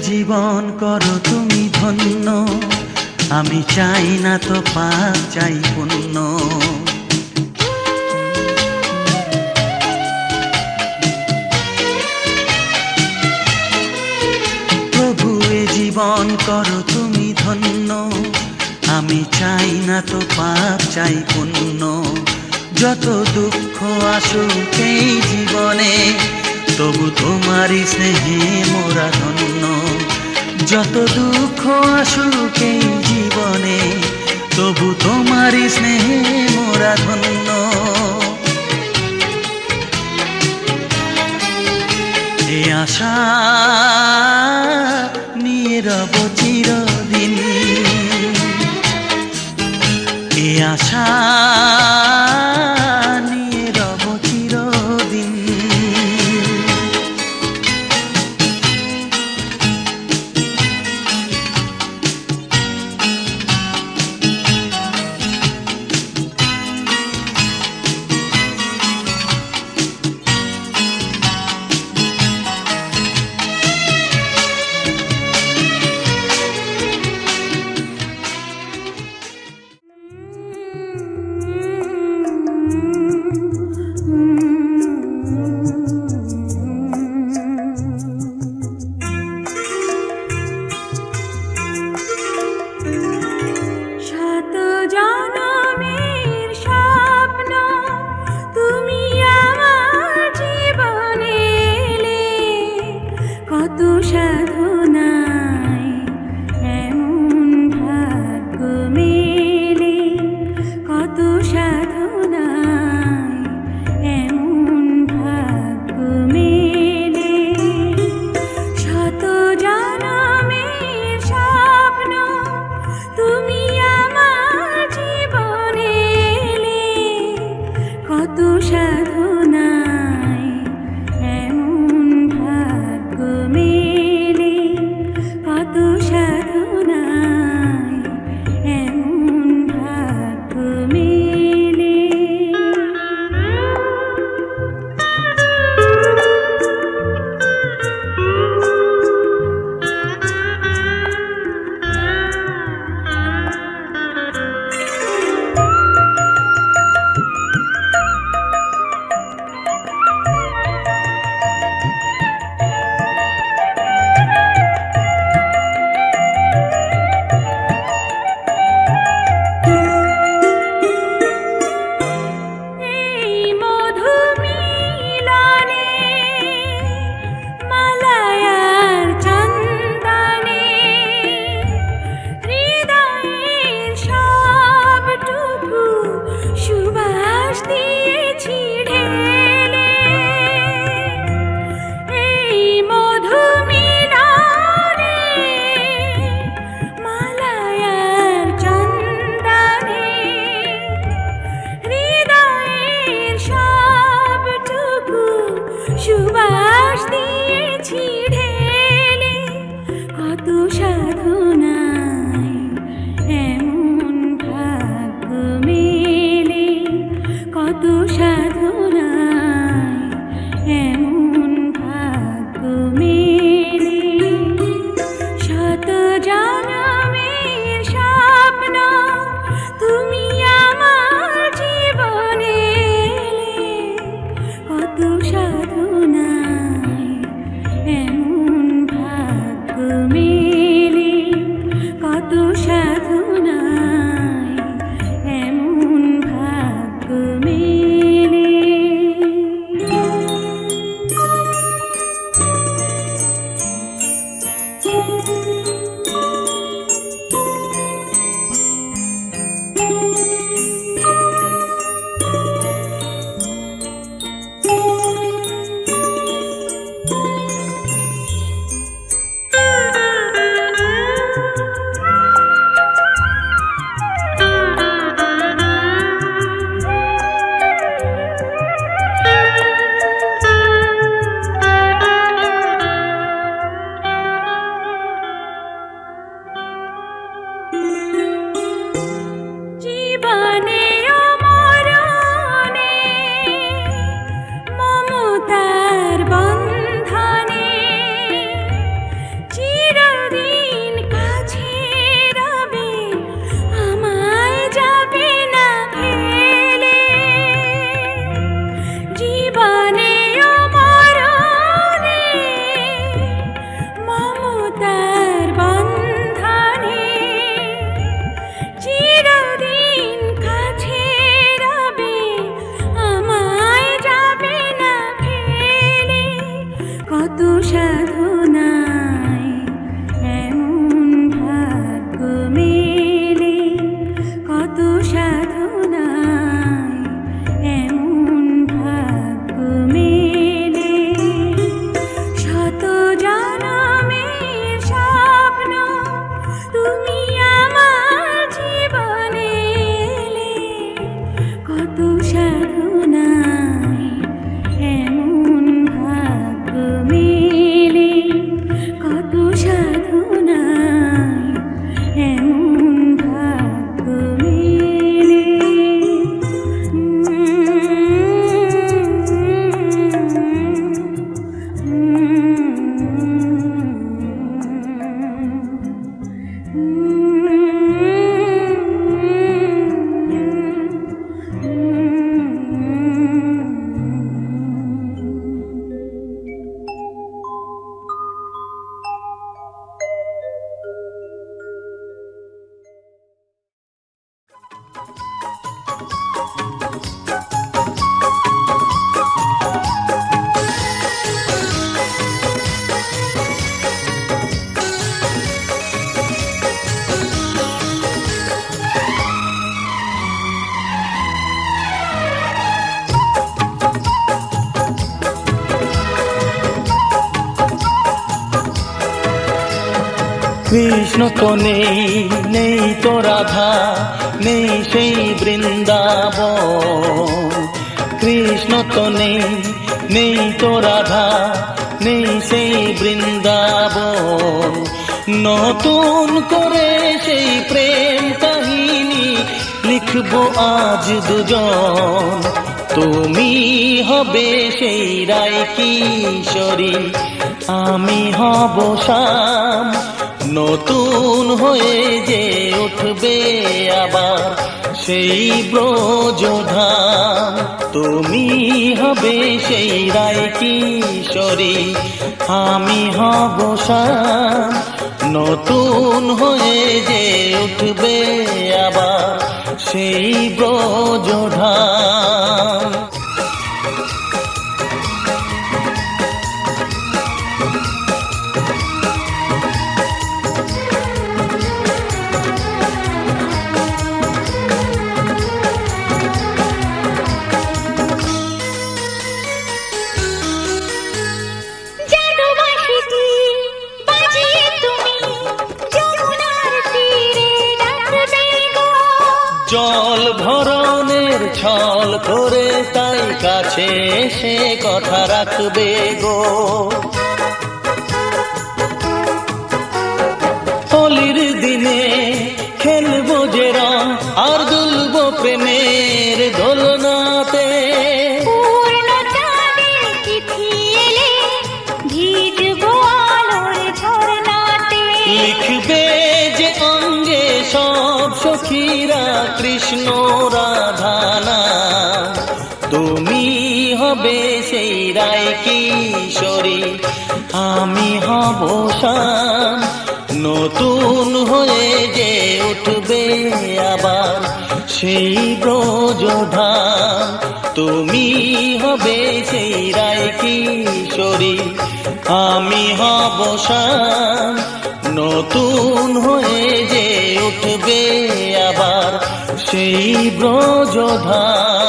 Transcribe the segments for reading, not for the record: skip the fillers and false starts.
জীবন করো তুমি ধন্য, আমি চাই না তো পাপ চাই পুণ্য। প্রভু এ জীবন করো তুমি ধন্য, আমি চাই না তো পাপ চাই পুণ্য। যত দুঃখ আসুক এই জীবনে, তবু তোমারই স্নেহে মোরা ধন্য। যত দুঃখ আসুক এই জীবনে, তবু তোমারই স্নেহে মোরা ধন্য। এ আশা নিয়ে রব চিরদিন, এ আশা নিয়ে রব চিরদিন। কত সাধনায় এমন ভাগ্য মেলে, কত সাধনায় এমন ভাগ্য মেলে। শত জনমের স্বপ্ন তুমি আমার জীবনে এলে, কত সাধনায় এমন ভাগ্য মেলে, কত সাধনায় এমন ভাগ্য মেলে। কৃষ্ণ তো নেই, নেই তো রাধা, নেই সেই বৃন্দাবন। কৃষ্ণ তো নেই, নেই তো রাধা, নেই সেই বৃন্দাবন। নতুন করে সেই প্রেম কাহিনী লিখবো আজ দুজন। তুমি হবে সেই রায় কিশোরী, আমি হব শ্যাম। নতুন হয়ে যে উঠবে আবার সেই ব্রজধাম। তুমি হবে সেই রায় কিশোরী, আমি হব শ্যাম। নতুন হয়ে যে উঠবে আবার সেই ব্রজধাম। জল ভরণের ছল করে তাই কাছে সে কথা রাখবে গো। হোলির দিনে খেলবো যে রং আর দুলবো প্রেমের দোলনাতে। লিখবে যে অঙ্গে সব সখীরা কৃষ্ণ রাধা নাম। তুমি হবে সেই রায় কিশোরী, আমি হব শ্যাম। নতুন হয়ে যে উঠবে আবার সেই ব্রজধাম। তুমি হবে সেই রায় কিশোরী, আমি হব শ্যাম। নতুন হয়ে যে উঠবে আবার সেই ব্রজধাম।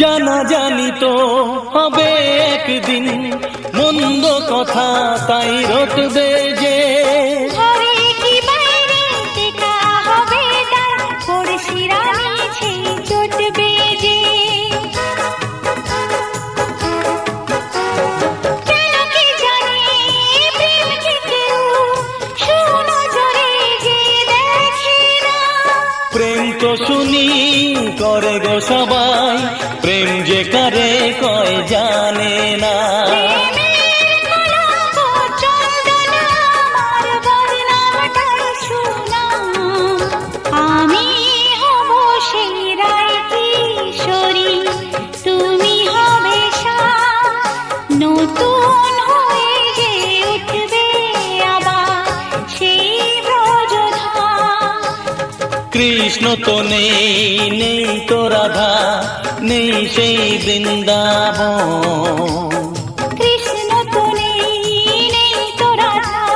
জানা জানি তো হবে একদিন, মন্দ কথা তাই রটবে যে। প্রেম তো শুনি করে গো সবাই, প্রেম যে কারে কয় জানে না। প্রেমের কলঙ্ক চন্দন আমার বদনামটাই শোনাও। আমি হব সেই রায় কিশোরী, তুমি হবে শাম। নতুন হয়ে যে উঠবে আবার সেই ব্রজধাম। কৃষ্ণ তো নেই, নেই তো রাধা, নেই সেই বৃন্দাবন। কৃষ্ণ তো নেই, নেই তো রাধা,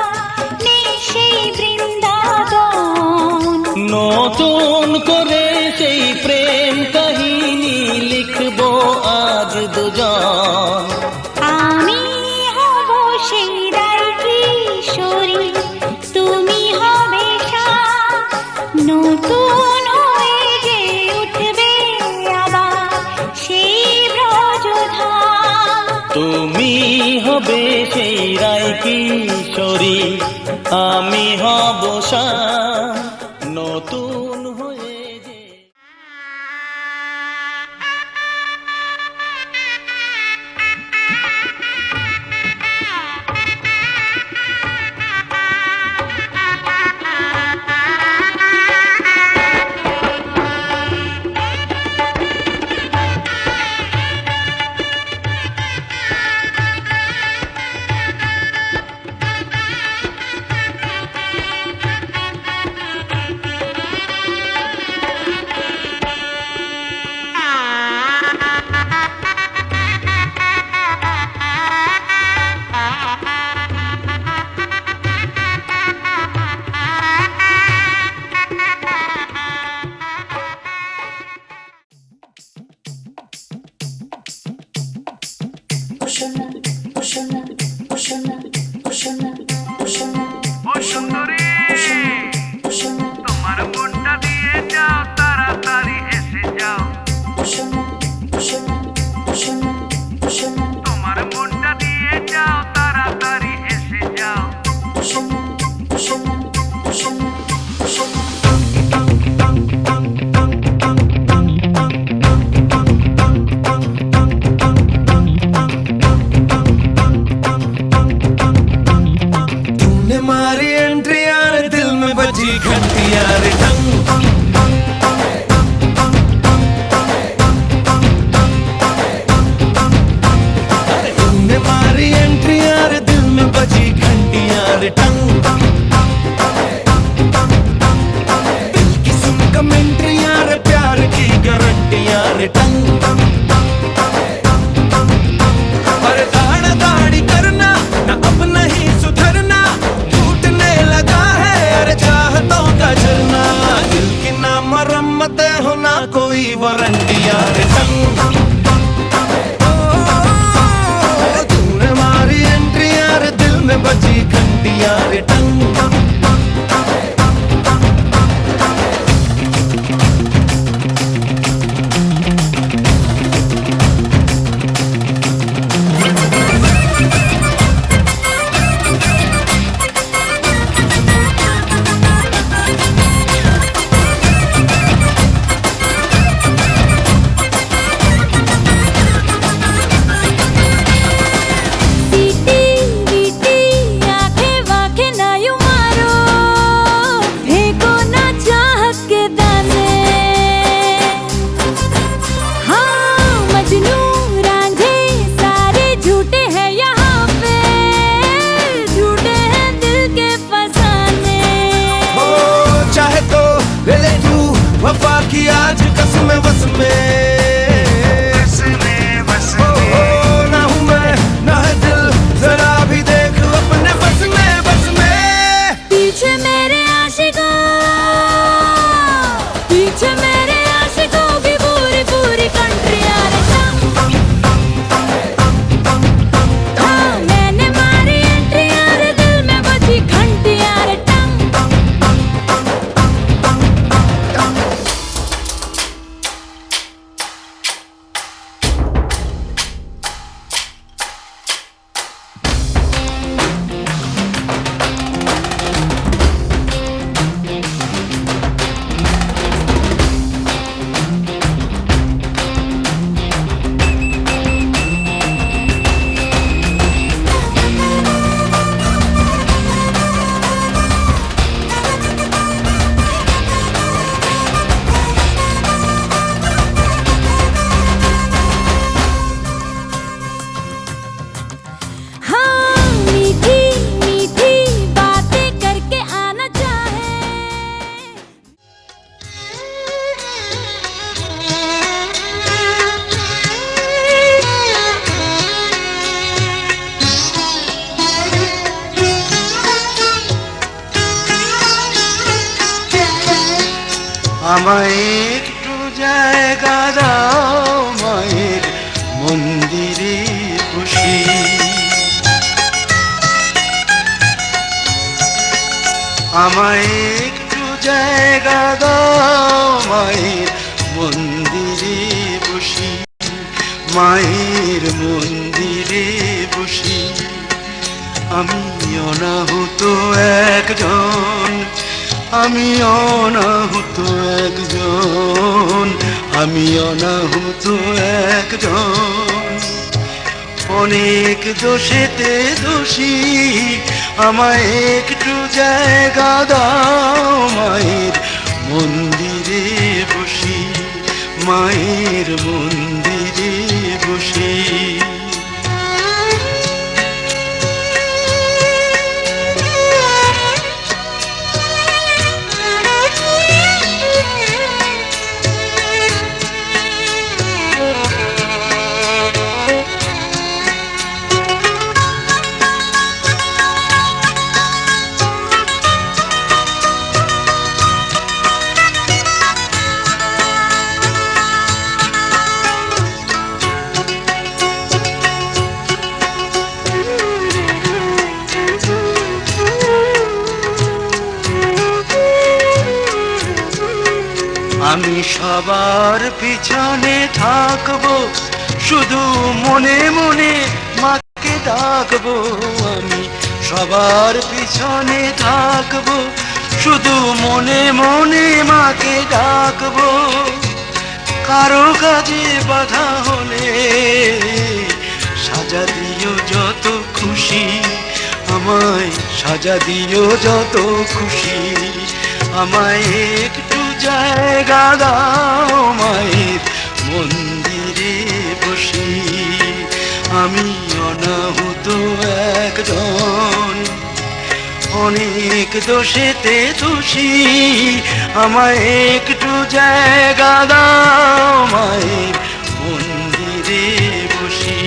নেই সেই বৃন্দাবন। নতুন করে সেই প্রেম কাহিনী লিখবো আজ দুজন। আমি হব সেই রায় কিশোরী, তুমি হবে শাম। নতুন হয়ে যে উঠবে আবার সেই ব্রজধাম। তুমি হবে সেই রায় কিশোরী, আমি হব শ্যাম। নতুন হয়ে যে ও সুন্দরী, তোমার মনটা দিয়ে যাও, তাড়াতাড়ি এসে যাও। তোমার মনটা দিয়ে যাও, তাড়াতাড়ি এসে যাও। तूने मारी एंट्री यार, दिल में बजी घंटी यार टंग। तूने मारी एंट्री यार, दिल में बजी घंटी यार टंग। दिल की सुन कमेंट्री यार, प्यार की गारंटी यार टंग। पर दाढ़ा दाढ़ी करना ना, अब नहीं सुधरना, टूटने लगा है अरे चाहतों का झरना। दिल की ना मरम्मत हो ना कोई वारंटी यार टंग। ओ, तूने मारी एंट्री यार, दिल में बजी घंटी यार टंग। আমায় একটু জায়গা দাও মায়ের মন্দিরে বসি। আমায় একটু জায়গা দাও মায়ের মন্দিরে বসি, মায়ের মন্দিরে বসি। আমি অনাহুত একজন, আমি অনাহুত একজন, আমি অনাহুত একজন। অনেক দোষেতে দোষী, আমায় একটু জায়গা দাও মায়ের মন্দিরে বসি, মায়ের মন্দিরে বসি। আমি সবার পিছনে থাকবো, শুধু মনে মনে মাকে ডাকবো। আমি সবার পিছনে থাকবো, শুধু মনে মনে মাকে ডাকবো। কারো কাজে বাধা হলে সাজা দিও যত খুশি, আমায় সাজা দিও যত খুশি। আমায় একটু জায়গা দাও মায়ের মন্দিরে বসি, আমি অনাহুত একজন। অনেক দোষেতে দোষী, আমায় একটু জায়গা দাও মায়ের মন্দিরে বসি,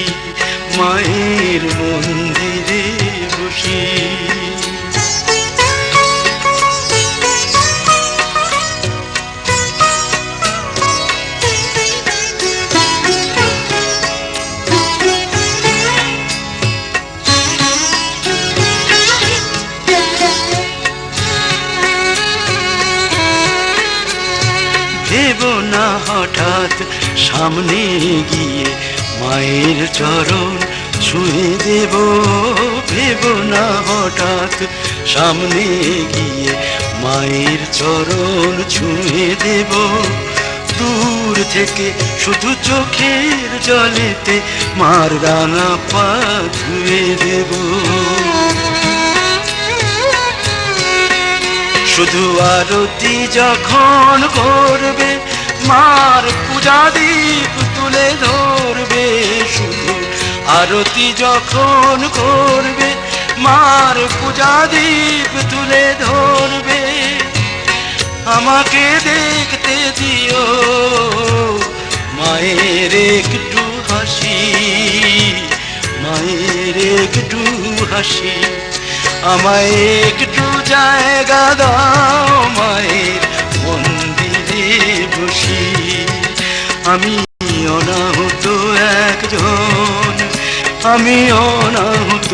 মায়ের মন্দিরে বসি। ভেবো না হঠাৎ সামনে গিয়ে মায়ের চরণ ছুঁয়ে দেব, ভেবো না হঠাৎ সামনে গিয়ে মায়ের চরণ ছুঁয়ে দেব। দূর থেকে শুধু চোখের জলেতে মার রাঙা পা ধুয়ে দেব। শুধু আরতি যখন করবে মার পূজা দীপ তুলে ধরবে, শুধু আরতি যখন করবে মার পূজা দীপ তুলে ধরবে। আমাকে দেখতে দিও মায়ের একটু হাসি, মায়ের একটু হাসি। আমায় একটু জায়গা দাও মায়ের মন্দিরে বসি, আমি অনাহুত একজন, আমি অনাহুত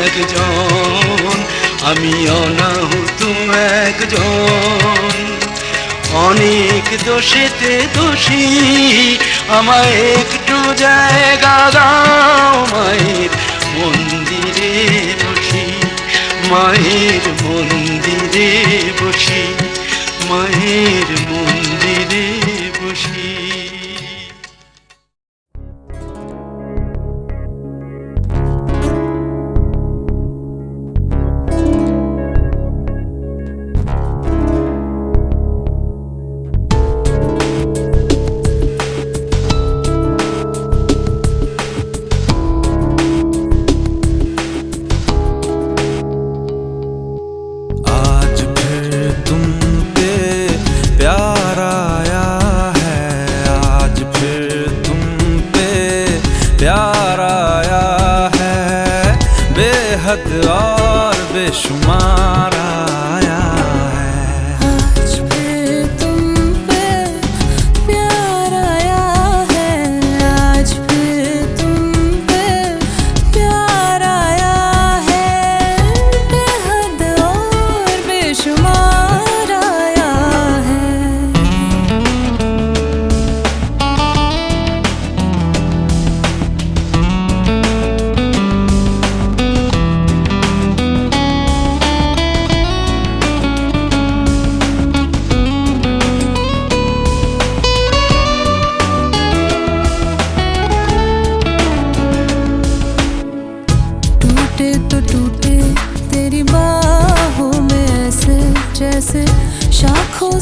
একজন, আমি অনাহুত একজন। অনেক দোষেতে দোষী, আমায় একটু জায়গা দাও মায়ের মন্দিরে বসি, মায়ের মন্দিরে বসি, মায়ের মন্দিরে বসি। बेहद और बेशुमार आया है। आज फिर तुम पे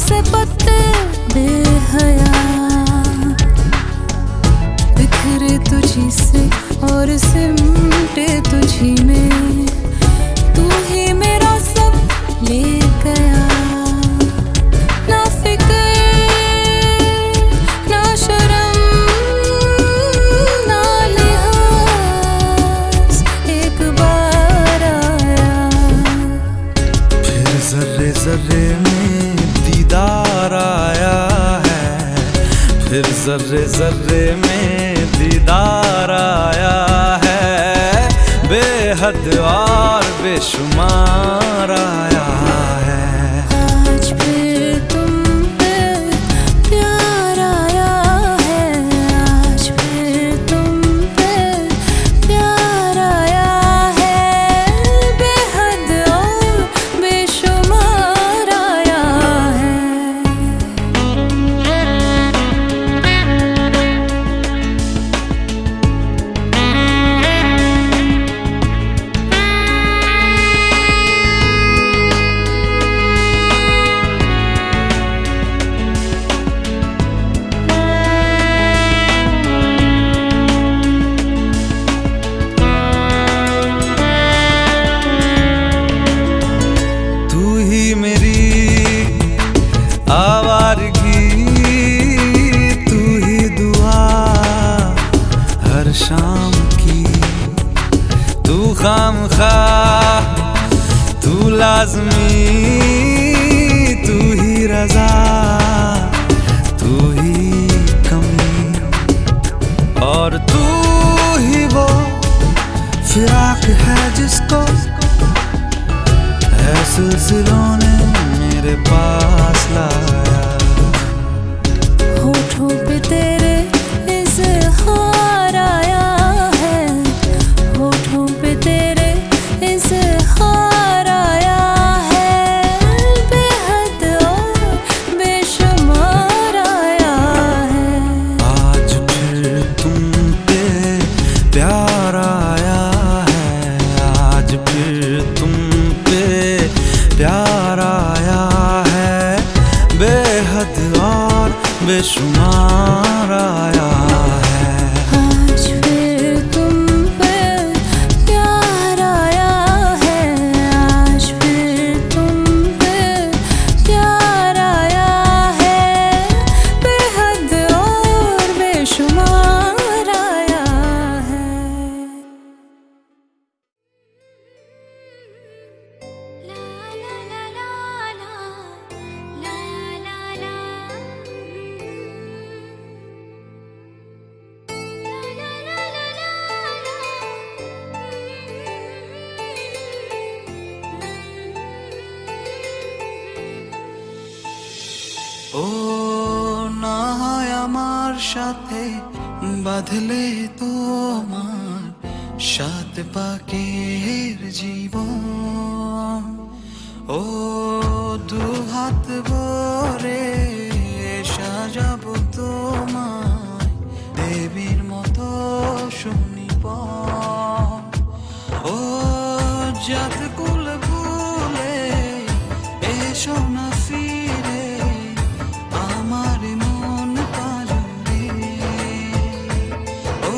से पत्ते बेहया बिखरे तुझी से और सिमटे तुझी में, तू ही मेरा सब ले गया। ना फिक्र ना शर्म ना लिहाज, एक बार आया। फिर जर्रे जर्रे में दीदार आया है, फिर जर्रे जर्रे में दीदार आया है, बेहद और बेशुमार आया है। आज फिर तुम पे प्यार आया है, आज फिर तुम पे प्यार आया है, बेहद और बेशुमार आया है। तू ही मेरी आवारगी, तू ही दुआ हर शाम की, तू खामखा तू लाज़मी, तू ही रज़ा तू ही कमी, और तू ही वो फिराक है जिसको है सिलसिलों ने मेरे पास लाया। होठों पे तेरे इज़हार आया है, होठों पे तेरे इज़हार आया है, बेहद और बेशुमार आया है। आज फिर तुम पे प्यार आया है, आज फिर तुम पे प्यार आया है, बेहद और बेशुमार आया है। आज फिर तुम पे प्यार आया है, आज फिर तुम पे प्यार आया है, बेहद और बेशुमार आया है। ও না হয় আমার সাথে বাঁধলে তোমার সাত পাকের জীবন, ও দু হাত ভরে সাজাবো তোমায় দেবীর মতো সুনিপন, ও জাত কুল ভুলে এসো না ফিরে আমার মন পাজরে, ও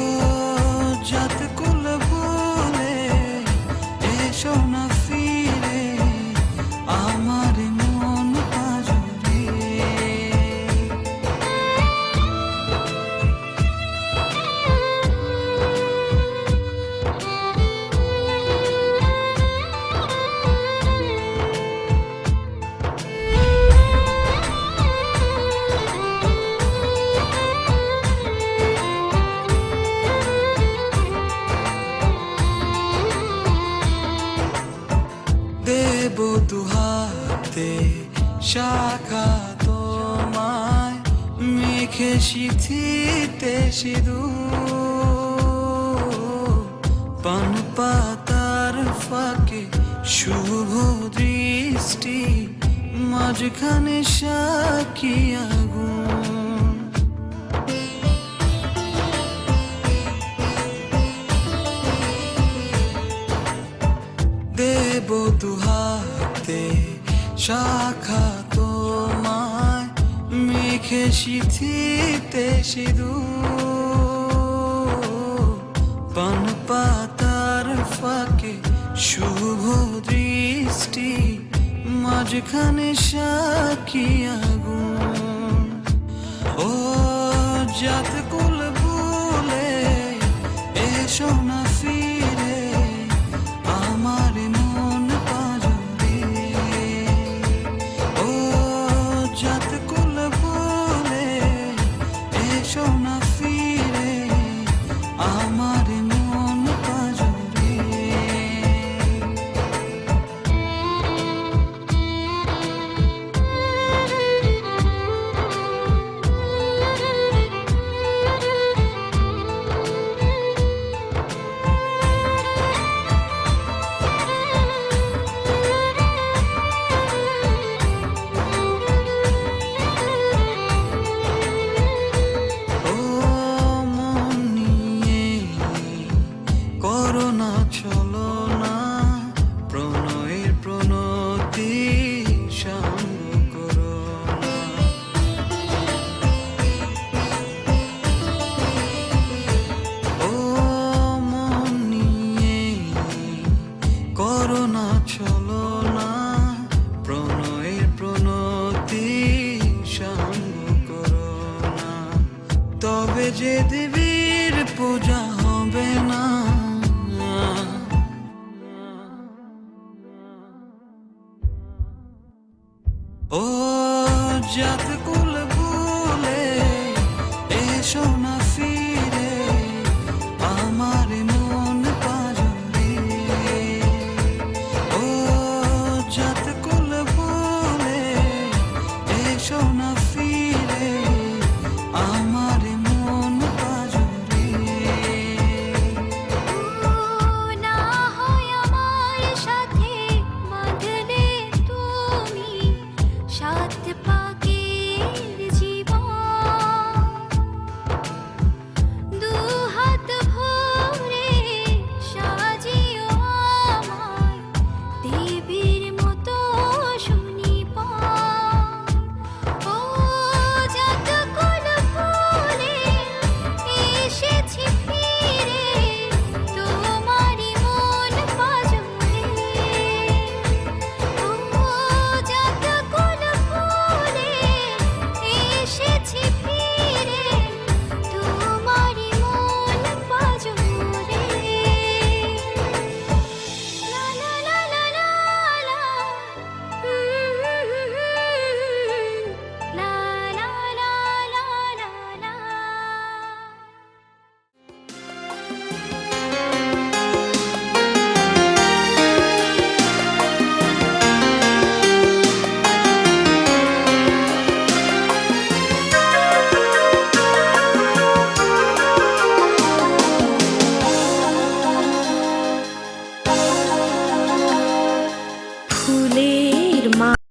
জাত কুল ভুলে এসো না ফিরে আমার মন পাজরে। দেব দুহাতে শাখা তোমায় মেখে সিথিতে সিঁদুর, পান পাতার ফাঁকে শুভ দৃষ্টি মাঝখানে সাক্ষী আগুন, দেব দুহাতে শাখা তোমায় চোখে সিথিতে সিঁদুর, পান পাতার ফাঁকে শুভ দৃষ্টি, মাঝখানে সাক্ষী আগুন। ও জাত কুল ভুলে এসো না ফিরে আমার মন পাজরে। ও জাত কুল ভুলে এসো না ফিরে আমার মন পাজরে। ও মন নিয়ে করোনা চলো না, প্রণয়ের প্রণতি সঙ্গ করো না। ও মন নিয়ে করোনা চলো না, প্রণয়ের প্রণতি সঙ্গ করো না। তবে যে দেবীর পূজা হবে না, ও জাত কুল